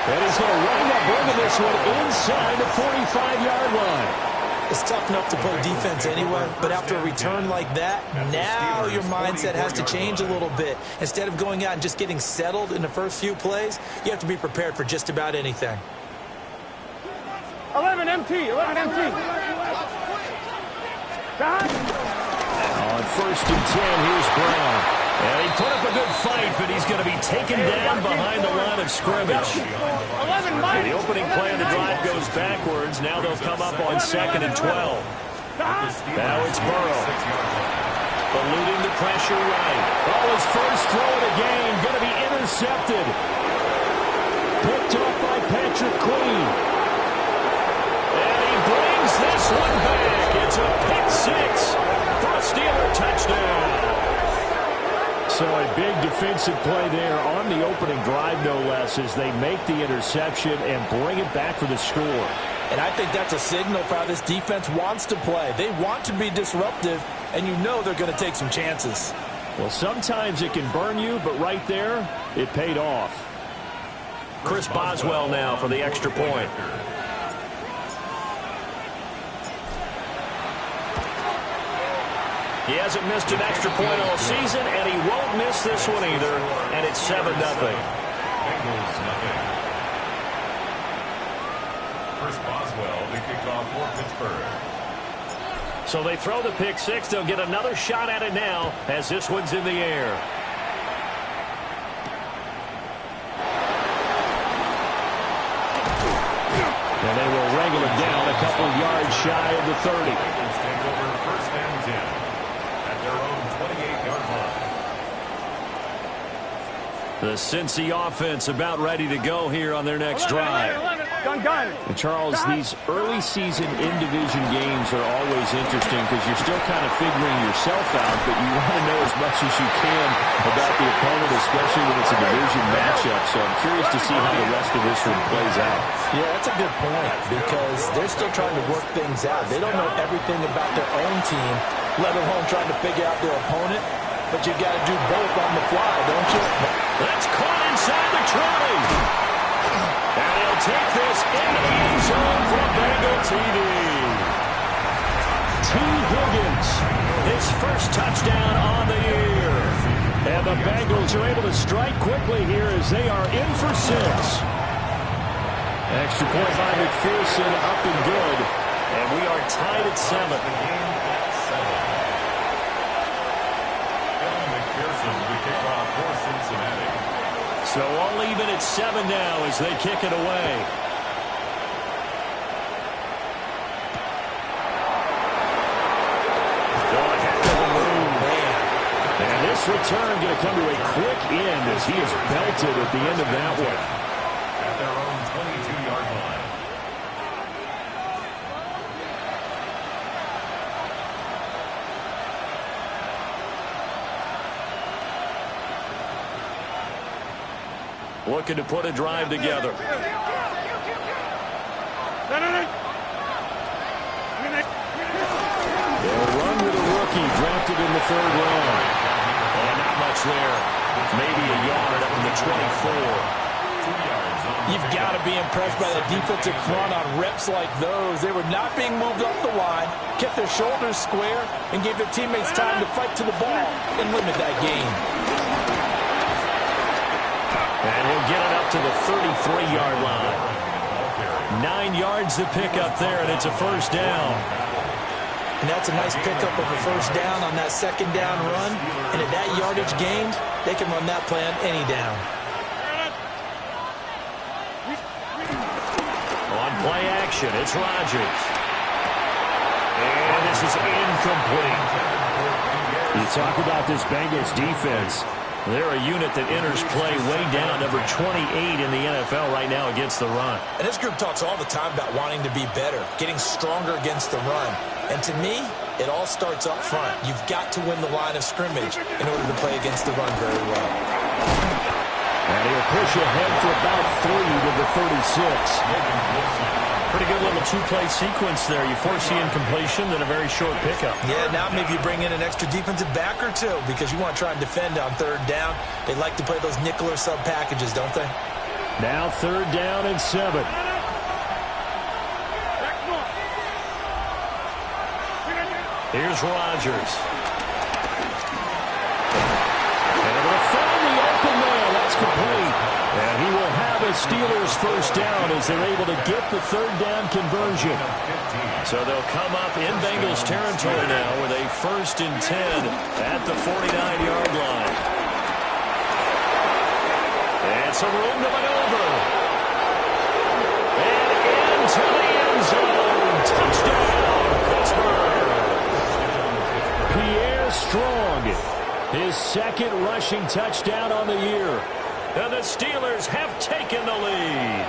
And he's going to wind up bringing this one inside the 45-yard line. It's tough enough to play defense anyway, but after a return like that, now your mindset has to change a little bit. Instead of going out and just getting settled in the first few plays, you have to be prepared for just about anything. 11 MT. On 1st and 10, here's Brown. And he put up a good fight, but he's going to be taken down behind the line of scrimmage. The opening play of the drive goes backwards. Now they'll come up on 2nd and 12. Now it's Burrow. Eluding the pressure right. Oh, his first throw of the game going to be intercepted. Picked off by Patrick Queen. And he brings this one back. It's a pick six for a Steeler touchdown. So a big defensive play there on the opening drive, no less, as they make the interception and bring it back for the score. And I think that's a signal for how this defense wants to play. They want to be disruptive, and you know they're going to take some chances. Well, sometimes it can burn you, but right there, it paid off. Chris Boswell now for the extra point. He hasn't missed an extra point all season, and he won't miss this one either. And it's 7-0. Bengals nothing. Chris Boswell, the kickoff for Pittsburgh. So they throw the pick six. They'll get another shot at it now as this one's in the air. And they will wrangle it down a couple of yards shy of the 30. Bengals take over 1st and 10. Their own 28-yard line. The Cincy offense about ready to go here on their next drive. And Charles, these early season in-division games are always interesting because you're still kind of figuring yourself out, but you want to know as much as you can about the opponent, especially when it's a division matchup. So I'm curious to see how the rest of this one plays out. Yeah, that's a good point because they're still trying to work things out. They don't know everything about their own team, let alone trying to figure out their opponent. But you got to do both on the fly, don't you? That's caught inside the 20. And he'll take this into the end zone for a Bengal TD. T. Higgins, his first touchdown on the year. And the Bengals are able to strike quickly here as they are in for 6. Extra point by McPherson, up and good. And we are tied at 7. So all even at 7 now as they kick it away. Go ahead to the moon, man. And this return going to come to a quick end as he is belted at the end of that one. At their own 22-yard line. Looking to put a drive together. They'll run with a rookie drafted in the 3rd round. And not much there. Maybe a yard up in the 24. You've got to be impressed by the defensive front on reps like those. They were not being moved up the line, kept their shoulders square, and gave their teammates time to fight to the ball and limit that game. And he'll get it up to the 33-yard line. 9 yards to pick up there, and it's a first down. And that's a nice pickup of a first down on that 2nd down run. And at that yardage gained, they can run that play on any down. On play action, it's Rodgers. And this is incomplete. You talk about this Bengals defense. They're a unit that enters play way down, number 28 in the NFL right now against the run. And this group talks all the time about wanting to be better, getting stronger against the run. And to me, it all starts up front. You've got to win the line of scrimmage in order to play against the run very well. And he'll push ahead for about 3 to the 36. Pretty good little two-play sequence there. You force the incompletion, then a very short pickup. Yeah, now maybe you bring in an extra defensive back or two because you want to try and defend on 3rd down. They like to play those nickel or sub packages, don't they? Now 3rd down and 7. Here's Rodgers. And they'll find the open man. That's complete. And he will have a Steelers first down as they're able to get the 3rd down conversion. So they'll come up in Bengals territory now with a 1st and 10 at the 49-yard line. And some room to maneuver. And into the end zone. Touchdown, Pittsburgh. Pierre Strong, his 2nd rushing touchdown on the year. And the Steelers have taken the lead.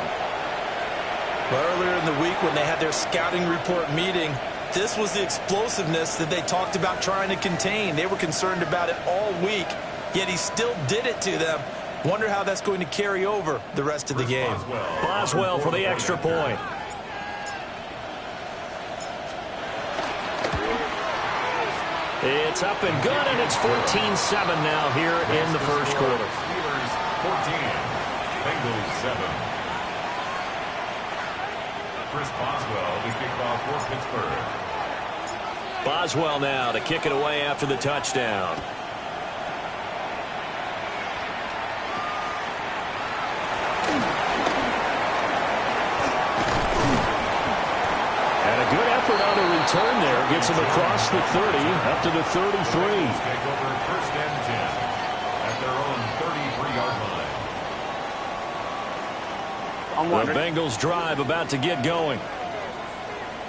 Earlier in the week when they had their scouting report meeting, this was the explosiveness that they talked about trying to contain. They were concerned about it all week, yet he still did it to them. Wonder how that's going to carry over the rest of the game. Boswell for the extra point. It's up and good, and it's 14-7 now here in the first quarter. Steelers 14, Bengals 7. Chris Boswell, the kickoff for Pittsburgh. Boswell now to kick it away after the touchdown. And a good effort on the return there. Gets him across the 30, up to the 33. Take over 1st and 10 at their own 33-yard line. The Bengals drive about to get going.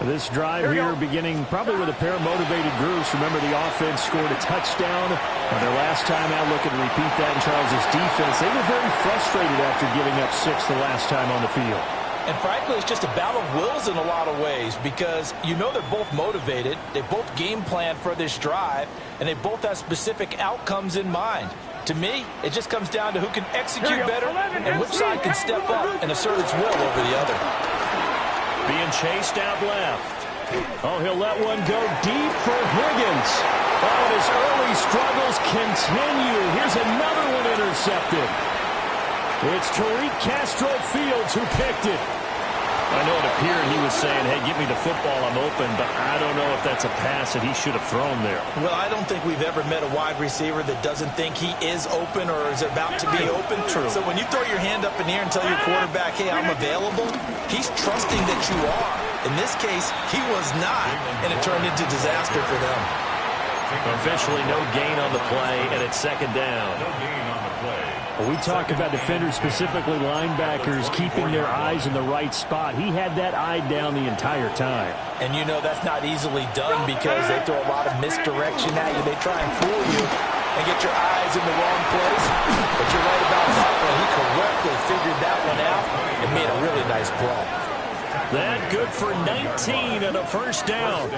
This drive here beginning probably with a pair of motivated groups. Remember, the offense scored a touchdown on their last time out. Looking to repeat that in Charles's defense. They were very frustrated after giving up 6 the last time on the field. And frankly, it's just a battle of wills in a lot of ways because you know they're both motivated. They both game plan for this drive, and they both have specific outcomes in mind. To me, it just comes down to who can execute better and which side can step up and assert its will over the other. Being chased out left. Oh, he'll let one go deep for Higgins. Oh, and his early struggles continue. Here's another one intercepted. It's Tariq Castro-Fields who picked it. I know it appeared he was saying, hey, give me the football, I'm open, but I don't know if that's a pass that he should have thrown there. Well, I don't think we've ever met a wide receiver that doesn't think he is open or is about to be open. True. So when you throw your hand up in the air and tell your quarterback, hey, I'm available, he's trusting that you are. In this case, he was not, and it turned into disaster for them. Officially no gain on the play, and it's 2nd down. No gain on the play. We talk about defenders, specifically linebackers, keeping their eyes in the right spot. He had that eye down the entire time. And you know that's not easily done because they throw a lot of misdirection at you. They try and fool you and get your eyes in the wrong place. But you're right about that one. He correctly figured that one out and made a really nice play. That good for 19 and a 1st down.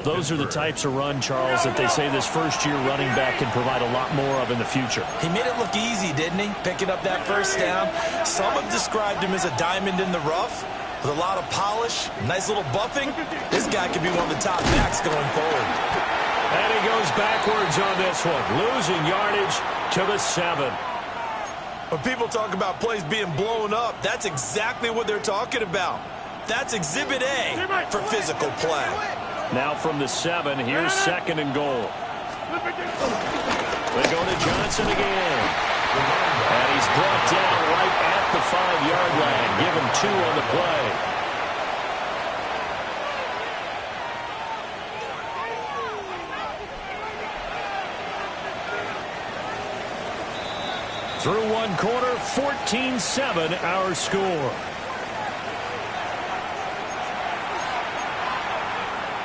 Those are the types of run, Charles, that they say this first-year running back can provide a lot more of in the future. He made it look easy, didn't he? Picking up that 1st down. Some have described him as a diamond in the rough with a lot of polish, nice little buffing. This guy could be one of the top backs going forward. And he goes backwards on this one, losing yardage to the 7. When people talk about plays being blown up, that's exactly what they're talking about. That's Exhibit A for physical play. Now from the 7, here's 2nd and goal. They go to Johnson again. And he's brought down right at the 5-yard line. Give him 2 on the play. Through 1 quarter, 14-7 our score.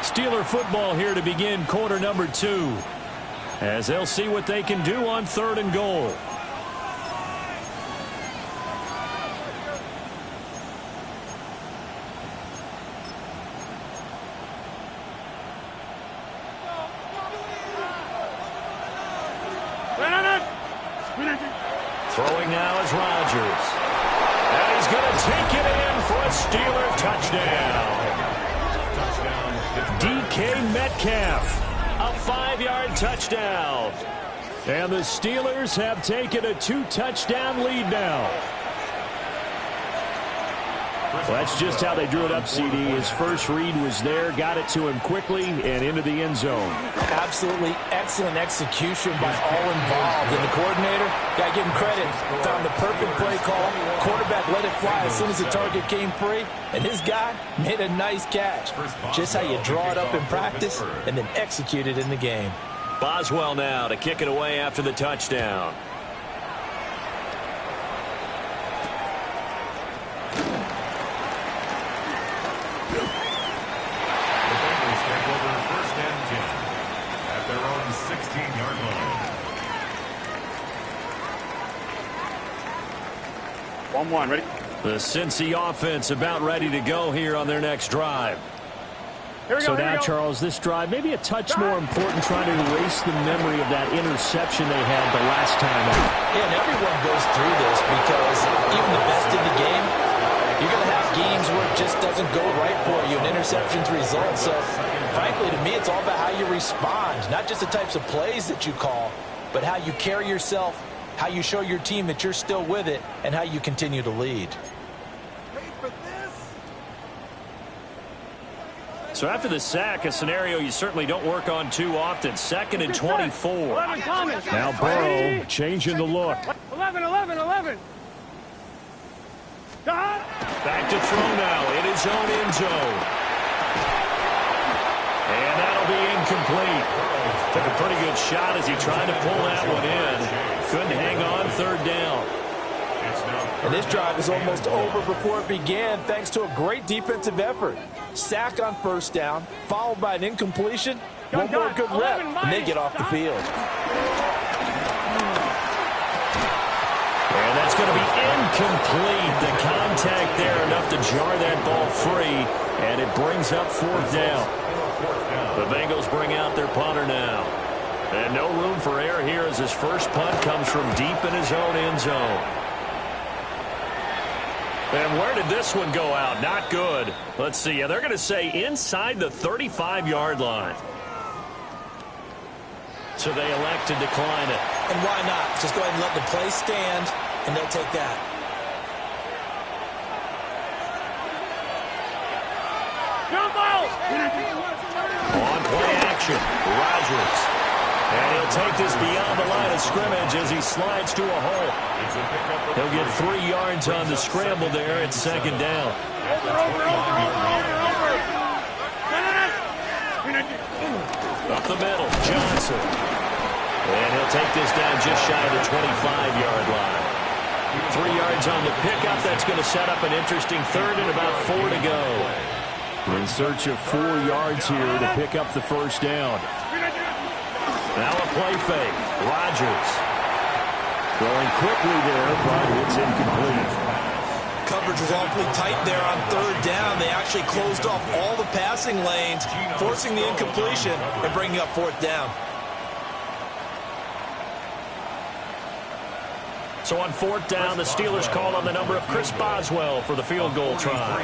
Steeler football here to begin quarter number 2, as they'll see what they can do on 3rd and goal. Throwing now is Rodgers. And he's going to take it in for a Steeler touchdown. DK Metcalf, a 5-yard touchdown. And the Steelers have taken a 2-touchdown lead now. Well, that's just how they drew it up, CD. His first read was there, got it to him quickly, and into the end zone. Absolutely excellent execution by all involved. And the coordinator, got to give him credit, found the perfect play call. Quarterback let it fly as soon as the target came free, and his guy made a nice catch. Just how you draw it up in practice and then execute it in the game. Boswell now to kick it away after the touchdown. Ready? The Cincy offense about ready to go here on their next drive. So now, Charles, this drive maybe a touch more important, trying to erase the memory of that interception they had the last time out. Yeah, and everyone goes through this because even the best in the game, you're going to have games where it just doesn't go right for you, and interceptions result. So, frankly, to me, it's all about how you respond, not just the types of plays that you call, but how you carry yourself, how you show your team that you're still with it, and how you continue to lead. So after the sack, a scenario you certainly don't work on too often. 2nd and 24. Now Burrow changing the look. 11. Back to throw now in his own end zone. And that'll be incomplete. Took a pretty good shot as he tried to pull that one in. Couldn't hang on, 3rd down. And this drive is almost over before it began thanks to a great defensive effort. Sack on 1st down, followed by an incompletion. One more good rep, and they get off the field. And that's going to be incomplete. The contact there enough to jar that ball free, and it brings up 4th down. The Bengals bring out their punter now. And no room for error here as his first punt comes from deep in his own end zone. And where did this one go out? Not good. Let's see. They're going to say inside the 35-yard line. So they elect to decline it. And why not? Just go ahead and let the play stand, and they'll take that. On play action, Rodgers. And he'll take this beyond the line of scrimmage as he slides to a hole. He'll get 3 yards on the scramble there at 2nd down. Up the middle, Johnson. And he'll take this down just shy of the 25-yard line. 3 yards on the pickup. That's going to set up an interesting 3rd and about 4 to go. In search of 4 yards here to pick up the 1st down. Now a play fake. Rodgers throwing quickly there, but it's incomplete. Coverage was awfully tight there on 3rd down. They actually closed off all the passing lanes, forcing the incompletion and bringing up 4th down. So on 4th down, the Steelers call on the number of Chris Boswell for the field goal try.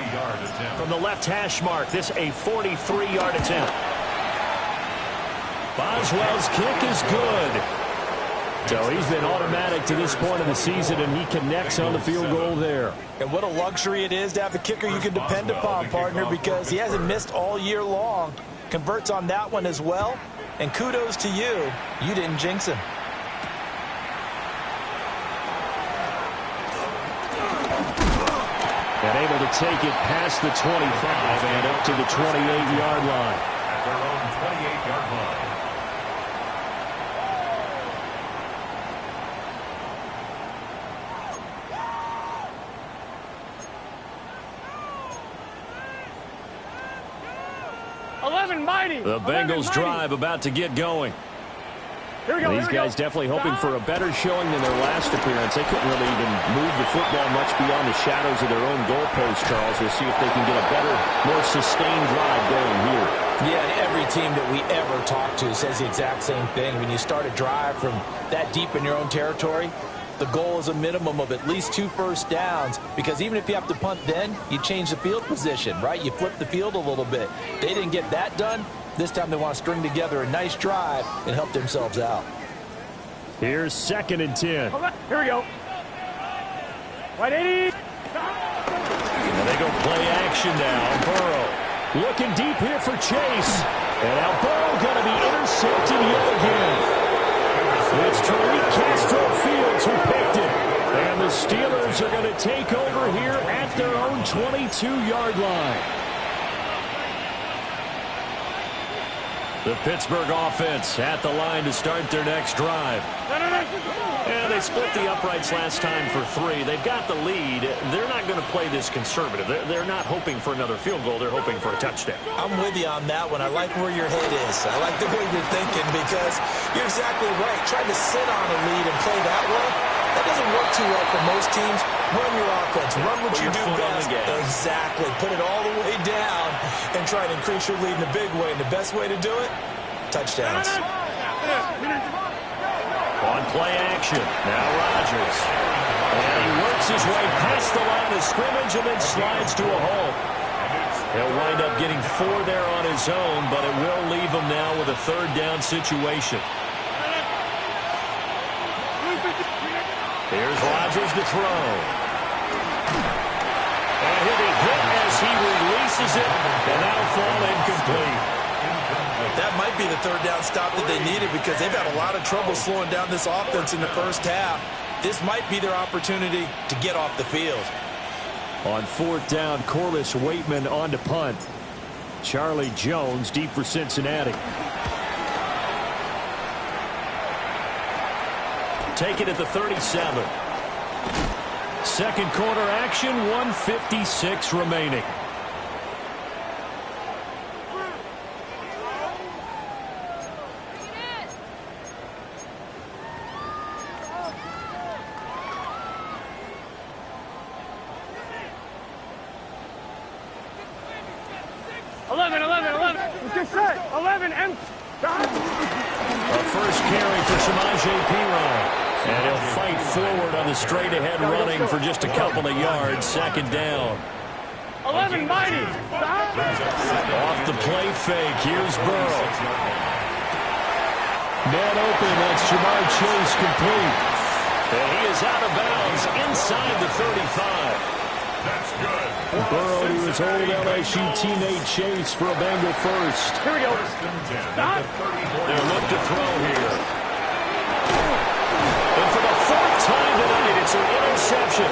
From the left hash mark, this a 43-yard attempt. Boswell's kick is good. So he's been automatic to this point of the season, and he connects on the field goal there. And what a luxury it is to have a kicker you can depend upon, partner, because he hasn't missed all year long. Converts on that one as well. And kudos to you. You didn't jinx him. And able to take it past the 25 and up to the 28-yard line. At their own 28-yard line. The Bengals drive about to get going. These guys definitely hoping for a better showing than their last appearance. They couldn't really even move the football much beyond the shadows of their own goalpost, Charles. We'll see if they can get a better, more sustained drive going here. Yeah, every team that we ever talk to says the exact same thing. When you start a drive from that deep in your own territory, the goal is a minimum of at least 2 first downs, because even if you have to punt then, you change the field position, right? You flip the field a little bit. They didn't get that done. This time they want to string together a nice drive and help themselves out. Here's 2nd and 10. Here we go. Right 80. And they go Play action now. Burrow looking deep here for Chase. And now Burrow going to be intercepted yet again. It's Tariq Castro Fields who picked it. And the Steelers are going to take over here at their own 22-yard line. The Pittsburgh offense at the line to start their next drive. And they split the uprights last time for 3. They've got the lead. They're not going to play this conservative. They're not hoping for another field goal. They're hoping for a touchdown. I'm with you on that one. I like where your head is. I like the way you're thinking because you're exactly right. Trying to sit on a lead and play that way, that doesn't work too well for most teams. Run your offense. Run what you do best. Exactly. Put it all the way down and try to increase your lead in a big way. And the best way to do it, touchdowns. On play action, now Rodgers. And he works his way past the line of scrimmage and then slides to a hole. He'll wind up getting 4 there on his own, but it will leave him now with a 3rd down situation. Here's Rodgers to throw. And he'll be hit as he releases it, and that'll fall incomplete. That might be the 3rd down stop that they needed because they've had a lot of trouble slowing down this offense in the first half. This might be their opportunity to get off the field. On 4th down, Corliss Waitman on to punt. Charlie Jones deep for Cincinnati. Take it at the 37. Second quarter action, 1:56 remaining. Let's get set. 11, empty. A first carry for Samaje Perine. And he'll fight forward on the straight-ahead running for just a couple of yards. 2nd down. 11, mighty. Off the play fake. Here's Burrow. Man open. That's Jamar Chase complete. And he is out of bounds inside the 35. That's good. Burrow to his old LSU teammate Chase for a Bengal first. Here we go. Stop. They'll look to throw here. And for the 4th time tonight, it's an interception.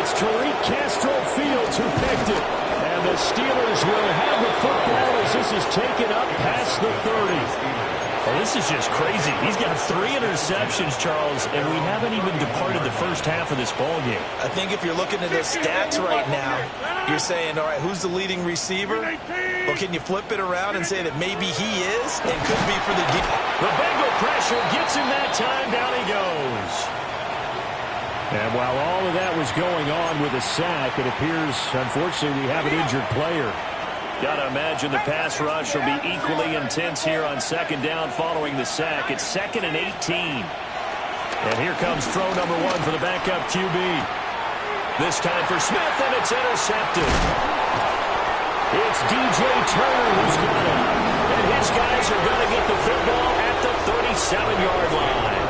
It's Tariq Castro Fields who picked it. And the Steelers will have the football as this is taken up past the 30. Well, this is just crazy. He's got 3 interceptions, Charles, and we haven't even departed the first half of this ballgame. I think if you're looking at those stats right now, you're saying, all right, who's the leading receiver? Well, can you flip it around and say that maybe he is and could be for the game? The Bengal pressure gets him that time. Down he goes. And while all of that was going on with a sack, it appears, unfortunately, we have an injured player. Got to imagine the pass rush will be equally intense here on 2nd down following the sack. It's 2nd and 18. And here comes throw number 1 for the backup QB. This time for Smith, and it's intercepted. It's DJ Turner who's got it. And his guys are going to get the football at the 37-yard line.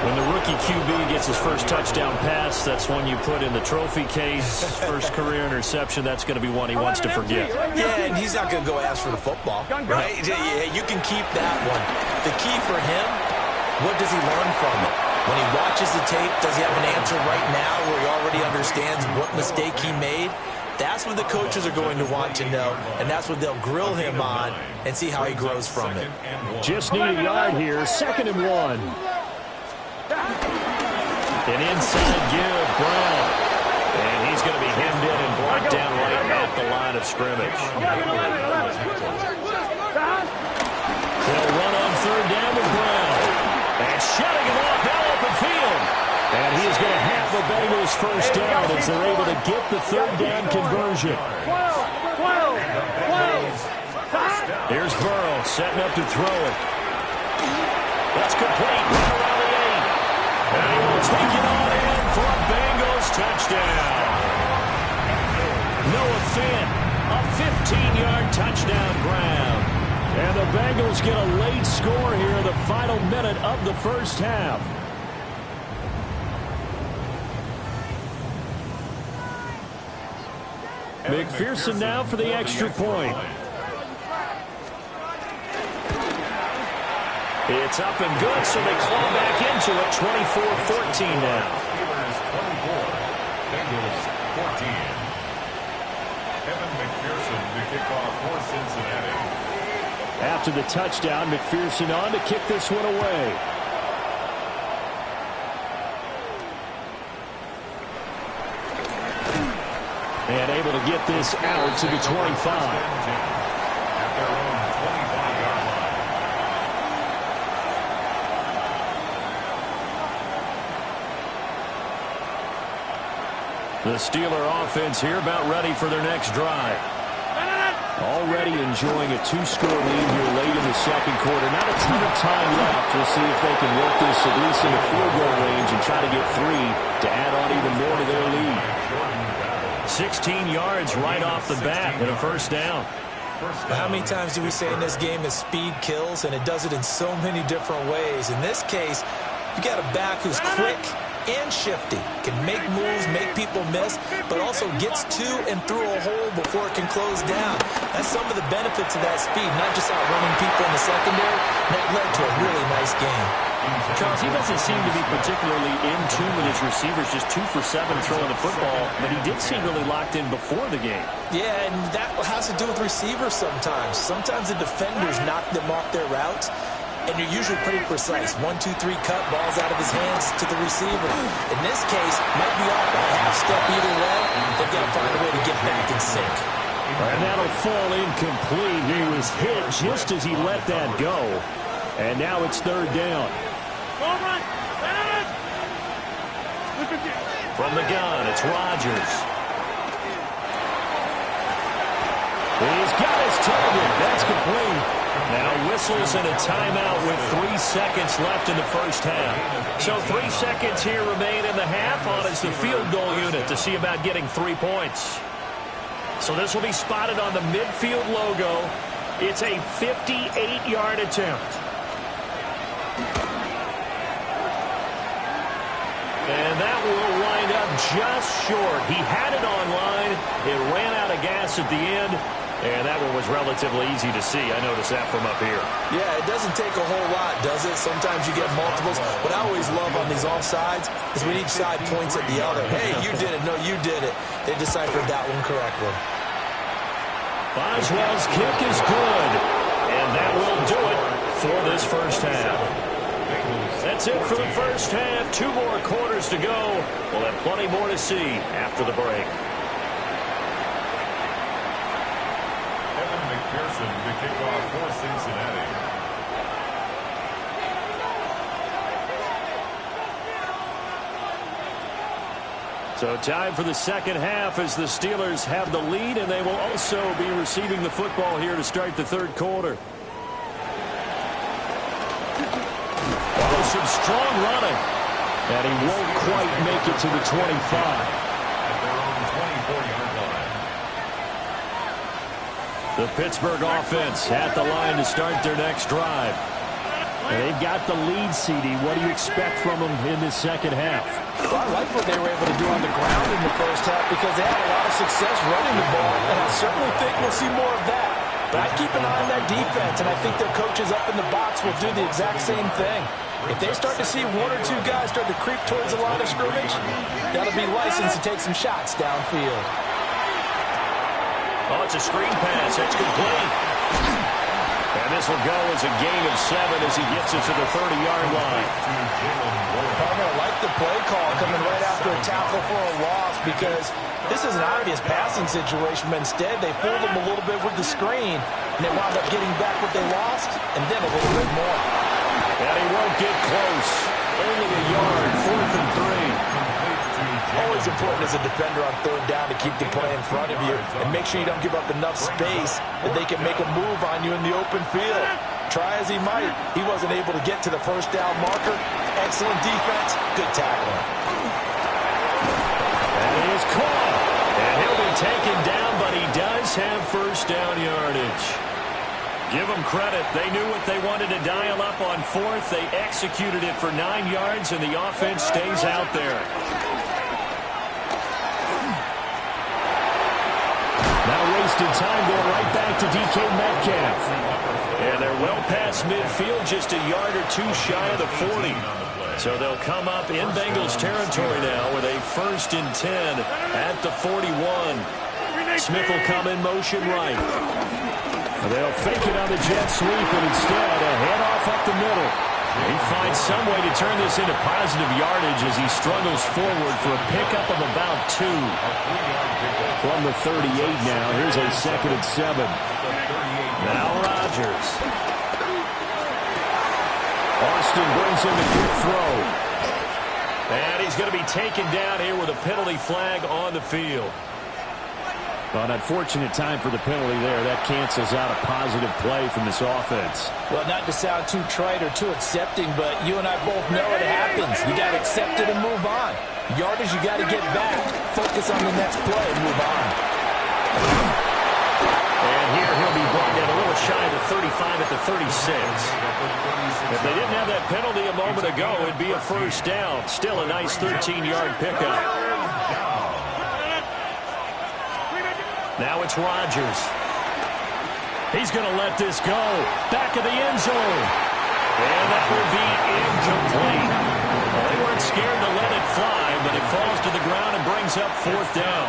When the rookie QB gets his first touchdown pass, that's one you put in the trophy case. First career interception, that's going to be one he wants to forget. Yeah, and he's not going to go ask for the football, right? Yeah, you can keep that one. The key for him, what does he learn from it? When he watches the tape, does he have an answer right now where he already understands what mistake he made? That's what the coaches are going to want to know, and that's what they'll grill him on and see how he grows from it. Just need a yard here, 2nd and 1. An inside give, Brown. And he's going to be hemmed in and blocked down right at the line of scrimmage. They'll run on 3rd down with Brown. And shutting him off now open field. And he is going to have the Bengals first down as they're able to get the 3rd down conversion. Here's Burrow setting up to throw it. That's complete. Right around the 8. And he will take it on in for a Bengals touchdown. Noah Fant, a 15-yard touchdown grab. And the Bengals get a late score here in the final minute of the first half. McPherson now for the extra point. It's up and good, so they claw back into it. 24-14 now. Steelers 24, Bengals 14. Evan McPherson to kick off for Cincinnati. After the touchdown, McPherson on to kick this one away. And able to get this out to the 25. At their own 25-yard line. The Steeler offense here about ready for their next drive. Already enjoying a two-score lead here late in the second quarter. Not a ton of time left. We'll see if they can work this at least in the field goal range and try to get 3 to add on even more to their lead. 16 yards right off the bat and a first down. How many times do we say in this game that speed kills, and it does it in so many different ways? In this case, you got a back who's quick and shifty, can make moves, make people miss, but also gets to and through a hole before it can close down. That's some of the benefits of that speed, not just outrunning people in the secondary. That led to a really nice game. Charles, he doesn't seem to be particularly in tune with his receivers, just 2 for 7 throwing the football, but he did seem really locked in before the game. Yeah, and that has to do with receivers sometimes. Sometimes the defenders knock them off their routes, and you're usually pretty precise. 1, 2, 3 cut, balls out of his hands to the receiver. In this case, might be off by a half step either way. They've got to find a way to get back in sync. And that'll fall incomplete. He was hit just as he let that go. And now it's third down. From the gun, it's Rodgers. He's got his target. That's complete. Now whistles and a timeout with 3 seconds left in the first half. So 3 seconds here remain in the half on as the field goal unit to see about getting 3 points. So this will be spotted on the midfield logo. It's a 58-yard attempt. And that will wind up just short. He had it on line. It ran out of gas at the end. And that one was relatively easy to see. I noticed that from up here. Yeah, it doesn't take a whole lot, does it? Sometimes you get multiples. What I always love on these offsides is when each side points at the other. Hey, you did it. No, you did it. They deciphered that one correctly. Boswell's kick is good. And that will do it for this first half. That's it for the first half. 2 more quarters to go. We'll have plenty more to see after the break. Evan McPherson to kick off for Cincinnati. So time for the second half as the Steelers have the lead, and they will also be receiving the football here to start the third quarter. Oh, some strong running. And he won't quite make it to the 25. At their own 24-yard line. The Pittsburgh offense at the line to start their next drive. And they've got the lead, CD. What do you expect from them in this second half? Well, I like what they were able to do on the ground in the first half because they had a lot of success running the ball, and I certainly think we'll see more of that. But I keep an eye on that defense, and I think their coaches up in the box will do the exact same thing. If they start to see 1 or 2 guys start to creep towards the line of scrimmage, that'll be licensed to take some shots downfield. Oh, it's a screen pass. That's complete. And this will go as a gain of 7 as he gets it to the 30-yard line. Partner, I like the play call coming right after a tackle for a loss because this is an obvious passing situation, but instead they fooled him a little bit with the screen, and they wound up getting back what they lost, and then a little bit more. And he won't get close. Only a yard, 4th and 3. Always important as a defender on third down to keep the play in front of you and make sure you don't give up enough space that they can make a move on you in the open field. Try as he might, he wasn't able to get to the first down marker. Excellent defense, good tackling. And he is caught. And he'll be taken down, but he does have first down yardage. Give them credit. They knew what they wanted to dial up on 4th. They executed it for 9 yards, and the offense stays out there. wasted time going right back to DK Metcalf. And they're well past midfield, just a yard or two shy of the 40. So they'll come up in Bengals territory now with a 1st and 10 at the 41. Smith will come in motion right. They'll fake it on the jet sweep, and instead a handoff up the middle. He finds some way to turn this into positive yardage as he struggles forward for a pickup of about 2. From the 38 now, here's a 2nd and 7. Now Rodgers. Austin brings in the quick throw. And he's going to be taken down here with a penalty flag on the field. Well, an unfortunate time for the penalty there. That cancels out a positive play from this offense. Well, not to sound too trite or too accepting, but you and I both know it happens. You got to accept it and move on. Yardage, you got to get back. Focus on the next play and move on. And here he'll be brought down a little shy of the 35 at the 36. If they didn't have that penalty a moment ago, it'd be a 1st down. Still a nice 13-yard pickup. Now it's Rodgers. He's going to let this go. Back of the end zone. And that will be incomplete. Well, they weren't scared to let it fly, but it falls to the ground and brings up 4th down.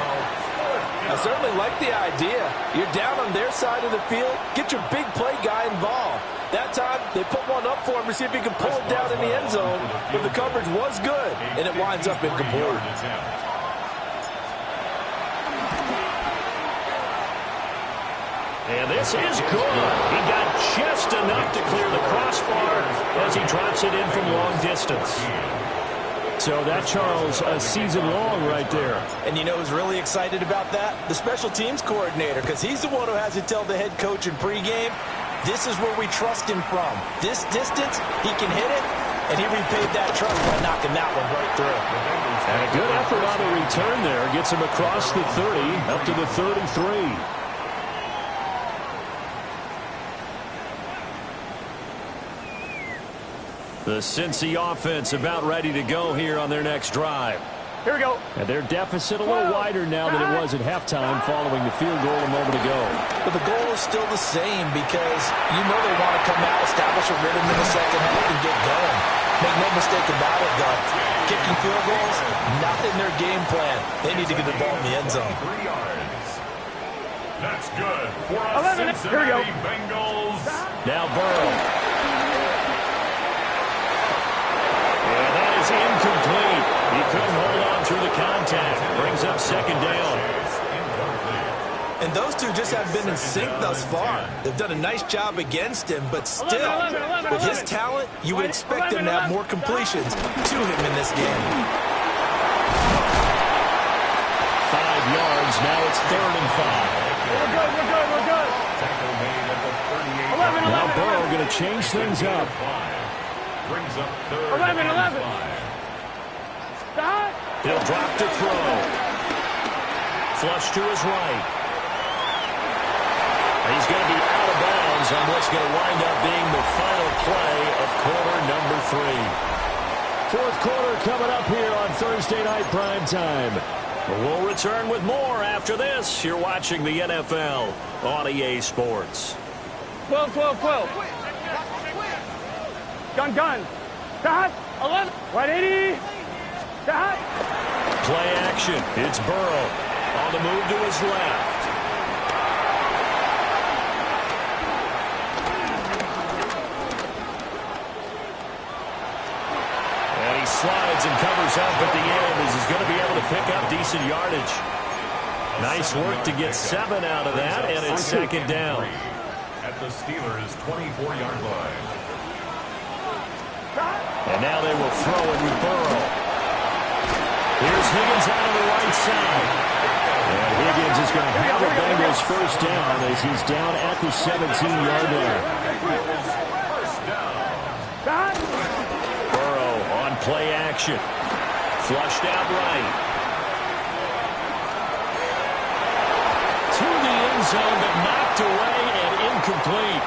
I certainly like the idea. You're down on their side of the field. Get your big play guy involved. That time, they put one up for him to see if he can pull it down in the end zone. But the coverage was good, and it winds up incomplete. And this is good. He got just enough to clear the crossbar as he drops it in from long distance. So that, Charles, a season long right there. And you know who's really excited about that? The special teams coordinator, because he's the one who has to tell the head coach in pregame, this is where we trust him from. This distance, he can hit it, and he repaid that trust by knocking that one right through. And a good effort on the return there. Gets him across the 30, up to the 33. The Cincy offense about ready to go here on their next drive. Here we go. And their deficit a little wider now than it was at halftime following the field goal a moment ago. But the goal is still the same because you know they want to come out, establish a rhythm in the second half, and get going. Make no mistake about it, though. Kicking field goals, not in their game plan. They need to get the ball in the end zone. 3 yards. That's good for us 11. Here we go. Bengals. Now Burrow. And that is incomplete. He couldn't hold on through the contact. Brings up 2nd down. And those two just have been in sync thus far. They've done a nice job against him, but still, with his talent, you would expect him to have more completions to him in this game. 5 yards. Now it's 3rd and 5. We're good, we're good, we're good. Tackle made at the 38. 11, Now 11, Burrow going to change things up. Brings up 3rd 11, and 11. 5. Stop. He'll drop to throw. Flush to his right. He's going to be out of bounds on what's going to wind up being the final play of quarter number 3. 4th quarter coming up here on Thursday Night Prime Time. We'll return with more after this. You're watching the NFL on EA Sports. 12, 12, 12. Gun, gun. Stop. 11. 180. Stop. Play action. It's Burrow on the move to his left. And he slides and covers up at the end as he's going to be able to pick up decent yardage. Nice work to get 7 out of that, and it's 2nd down. At the Steelers' 24-yard line. And now they will throw it with Burrow. Here's Higgins out on the right side. And Higgins is going to have the Bengals 1st down as he's down at the 17-yard line. Burrow on play action. Flushed out right. To the end zone, but knocked away and incomplete.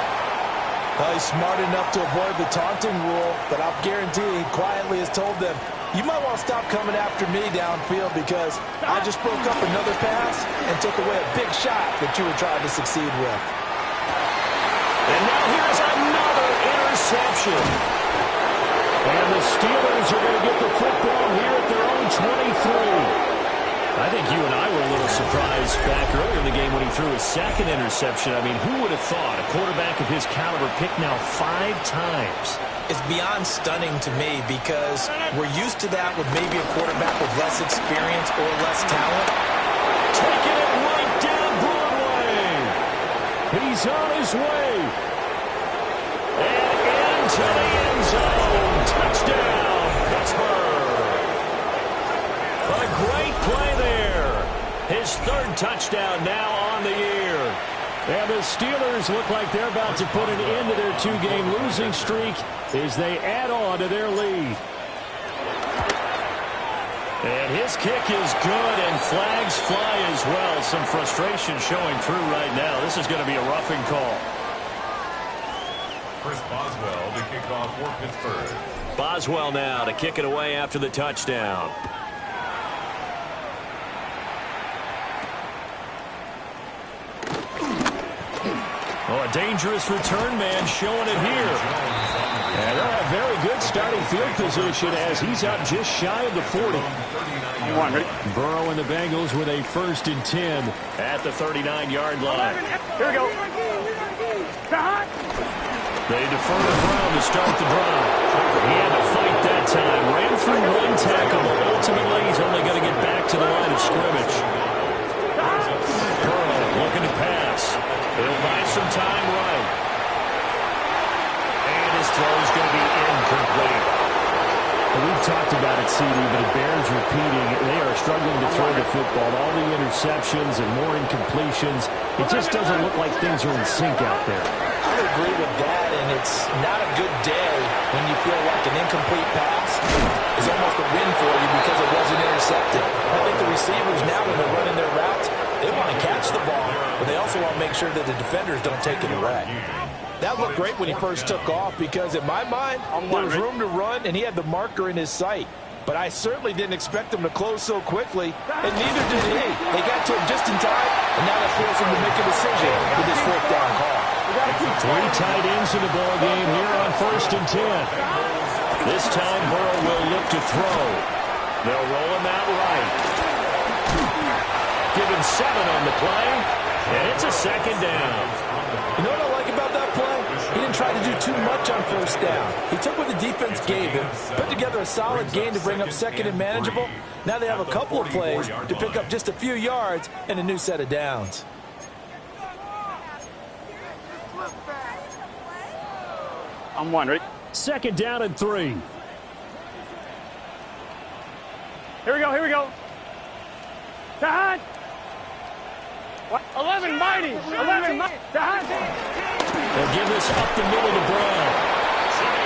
Well, he's smart enough to avoid the taunting rule, but I'll guarantee he quietly has told them, You might want to stop coming after me downfield because I just broke up another pass and took away a big shot that you were trying to succeed with. And now here's another interception. And the Steelers are going to get the football here at their own 23. I think you and I were a little surprised back earlier in the game when he threw his second interception. I mean, who would have thought a quarterback of his caliber picked now 5 times? It's beyond stunning to me because we're used to that with maybe a quarterback with less experience or less talent. Taking it right down Broadway. He's on his way. And into the end zone. Touchdown, Pittsburgh. A great play there. His 3rd touchdown now on the year. And the Steelers look like they're about to put an end to their 2-game losing streak as they add on to their lead. And his kick is good, and flags fly as well. Some frustration showing through right now. This is going to be a roughing call. Chris Boswell to kick off for Pittsburgh. Boswell now to kick it away after the touchdown. Oh, a dangerous return man showing it here. And they'll have very good starting field position as he's up just shy of the 40. Burrow and the Bengals with a 1st and 10 at the 39-yard line. Here we go. They defer to Brown to start the drive. He had to fight that time. Ran through 1 tackle, but ultimately he's only going to get back to the line of scrimmage. Burrow looking to pass. He'll buy some time right. And his throw is going to be incomplete. Well, we've talked about it, CD, but it bears repeating. They are struggling to throw the football. All the interceptions and more incompletions. It just doesn't look like things are in sync out there. I would agree with that, and it's not a good day when you feel like an incomplete pass is almost a win for you because it wasn't intercepted. I think the receivers now, when they're running their routes, they want to catch the ball, but they also want to make sure that the defenders don't take it away. That looked great when he first took off because, in my mind, there was room to run, and he had the marker in his sight. But I certainly didn't expect him to close so quickly, and neither did he. They got to him just in time, and now that forces him to make a decision with his 4th down call. 3 tight ends in the ball game here on 1st and 10. This time Burrow will look to throw. They'll roll him out right. Give him 7 on the play, and it's a 2nd down. You know what I like about that play? He didn't try to do too much on 1st down. He took what the defense gave him, put together a solid gain to bring up 2nd and manageable. Now they have a couple of plays to pick up just a few yards and a new set of downs. I'm one, ready? 2nd down and 3. Here we go, here we go. Tahan! 11 mighty! 11 mighty! Tahan! They'll give this up the middle to Brown.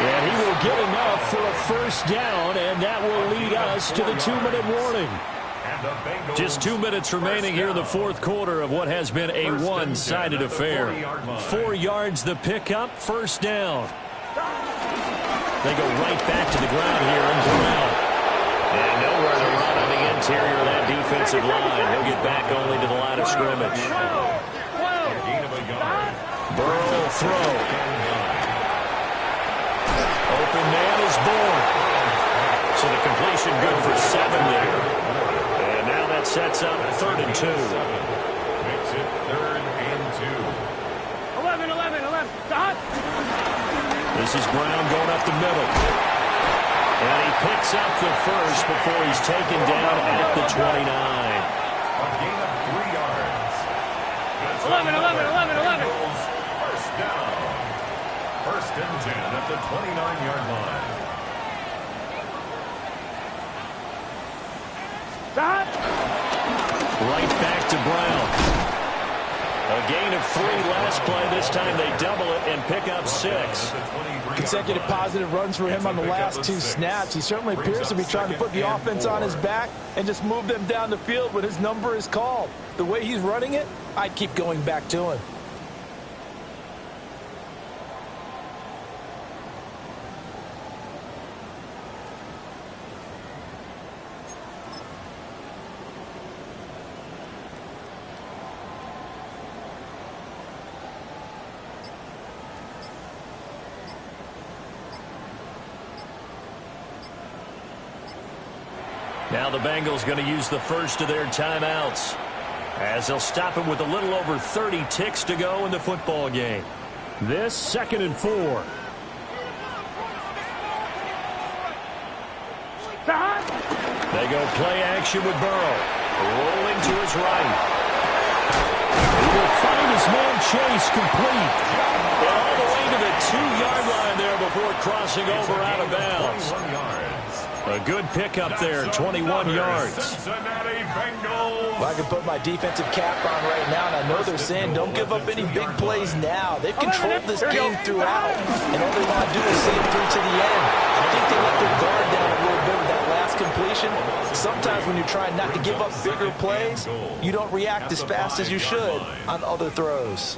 And he will get enough for a 1st down, and that will lead us to the 2-minute warning. Just 2 minutes remaining here in the 4th quarter of what has been a one-sided affair. 4 yards the pickup, 1st down. They go right back to the ground here in Brown. And nowhere to run on the interior of that defensive line. He'll get back only to the line of scrimmage. Burrow will throw. Open man is born. So the completion good for 7 there. And now that sets up 3rd and 2. Makes it 3rd and 2. 11, 11, 11. Tahan! This is Brown going up the middle. And he picks up the 1st before he's taken down at the 29. A gain of 3 yards. 11, 11, 11, 11. 1st down. 1st and 10 at the 29-yard line. Tahan! Right back to Brown. A gain of 3 last play. This time they double it and pick up 6. Consecutive positive runs for him on the last 2 snaps. He certainly appears to be trying to put the offense on his back and just move them down the field when his number is called. The way he's running it, I'd keep going back to him. Now the Bengals going to use the first of their timeouts, as they'll stop him with a little over 30 ticks to go in the football game. This 2nd and 4. They go play action with Burrow. Rolling to his right. He will find his man Chase complete. And all the way to the 2-yard line there before crossing over out of bounds. A good pickup there, 21 yards. Well, I can put my defensive cap on right now, and I know they're saying don't give up any big plays now. They've controlled this game throughout, and all they want to do is see it through to the end. I think they let their guard down a little bit with that last completion. Sometimes when you're trying not to give up bigger plays, you don't react as fast as you should on other throws.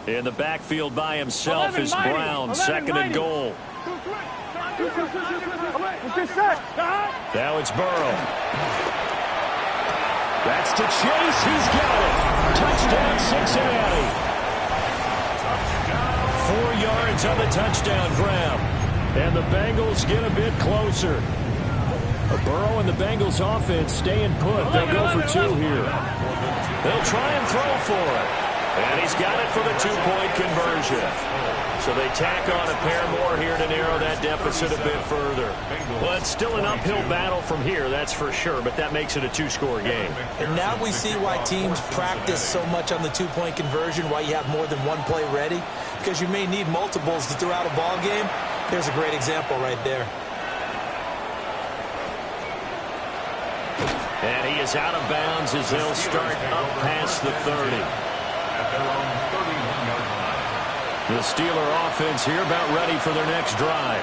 In the backfield by himself is Brown, 2nd and goal. Now it's Burrow. That's to Chase. He's got it. Touchdown, Cincinnati. 4 yards on the touchdown grab. And the Bengals get a bit closer. Burrow and the Bengals offense staying put. They'll go for 2 here. They'll try and throw for it. And he's got it for the 2-point conversion. So they tack on a pair more here to narrow that deficit a bit further. Well, it's still an uphill battle from here, that's for sure, but that makes it a 2-score game. And now we see why teams practice so much on the 2-point conversion, why you have more than one play ready, because you may need multiples to throw out a ball game. Here's a great example right there. And he is out of bounds as they'll start up past the 30. At their own 31-yard line. The Steeler offense here about ready for their next drive.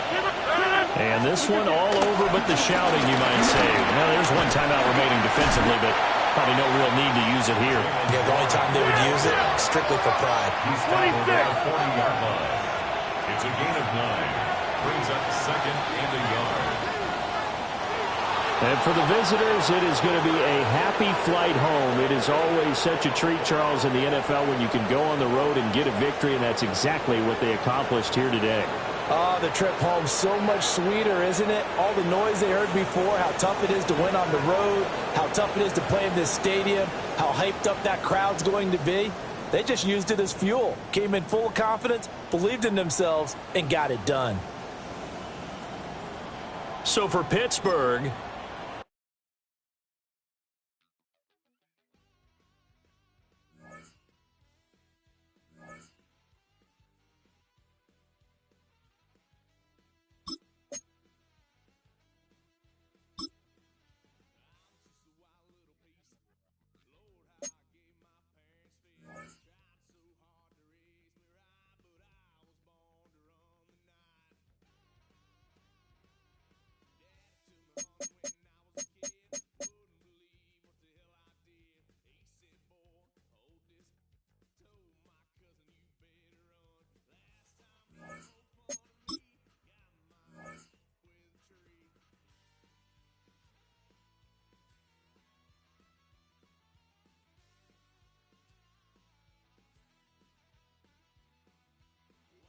And this one all over but the shouting, you might say. Now, there's one timeout remaining defensively, but probably no real need to use it here. Yeah, the only time they would use it, strictly for pride. He's down over the 40-yard line. It's a gain of 9. Brings up 2nd and a yard. And for the visitors, it is going to be a happy flight home. It is always such a treat, Charles, in the NFL when you can go on the road and get a victory, and that's exactly what they accomplished here today. Oh, the trip home so much sweeter, isn't it? All the noise they heard before, how tough it is to win on the road, how tough it is to play in this stadium, how hyped up that crowd's going to be. They just used it as fuel, came in full of confidence, believed in themselves, and got it done. So for Pittsburgh,